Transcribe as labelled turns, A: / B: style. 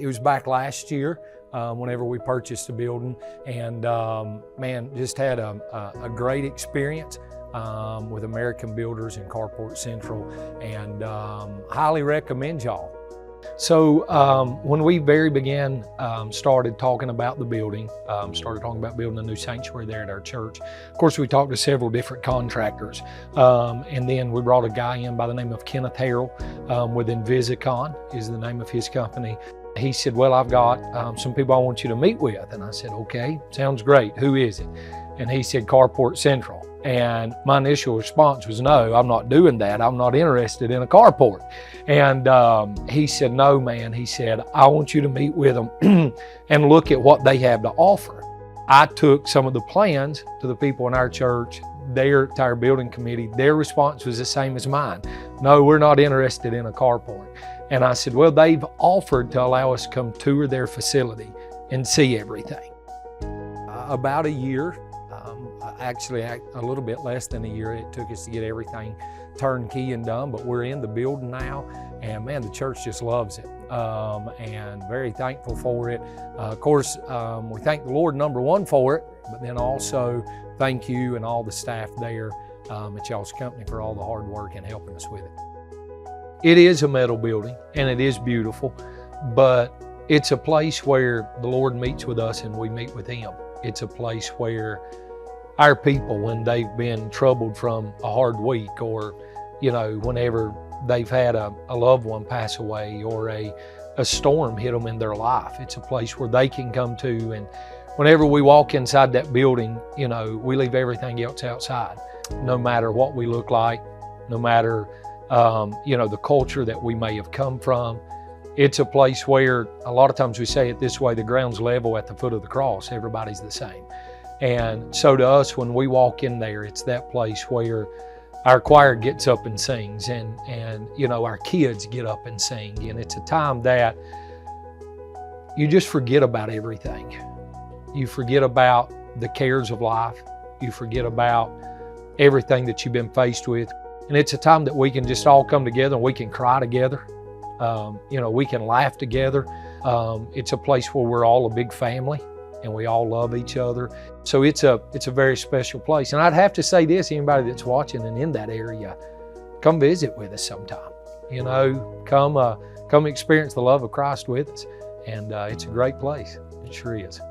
A: It was back last year whenever we purchased the building, and man, just had a great experience with American Builders and Carport Central, and highly recommend y'all. So when we started talking about the building, started talking about building a new sanctuary there at our church, of course we talked to several different contractors, and then we brought a guy in by the name of Kenneth Harrell with Invisicon is the name of his company. He said, well, I've got some people I want you to meet with. And I said, okay, sounds great. Who is it? And he said, Carport Central. And my initial response was, no, I'm not doing that. I'm not interested in a carport. And he said, no, man. He said, I want you to meet with them and look at what they have to offer. I took some of the plans to the people in our church, to our building committee. Their response was the same as mine. No, we're not interested in a carport. And I said, well, they've offered to allow us to come tour their facility and see everything. About a year, actually a little bit less than a year, it took us to get everything turnkey and done, but we're in the building now, and man, the church just loves it, and very thankful for it. Of course, we thank the Lord, number one, for it, but then also thank you and all the staff there at y'all's company for all the hard work and helping us with it. It is a metal building, and it is beautiful, but it's a place where the Lord meets with us and we meet with Him. It's a place where our people, when they've been troubled from a hard week, or, you know, whenever they've had a loved one pass away, or a storm hit them in their life, it's a place where they can come to. And whenever we walk inside that building, you know, we leave everything else outside. No matter what we look like, no matter you know, the culture that we may have come from. It's a place where, a lot of times we say it this way, the ground's level at the foot of the cross, everybody's the same. And so to us, when we walk in there, it's that place where our choir gets up and sings, and you know, our kids get up and sing, and it's a time that you just forget about everything. You forget about the cares of life. You forget about everything that you've been faced with. And it's a time that we can just all come together and we can cry together. You know, we can laugh together. It's a place where we're all a big family and we all love each other. So it's a very special place. And I'd have to say this, anybody that's watching and in that area, come visit with us sometime. You know, come experience the love of Christ with us. And it's a great place. It sure is.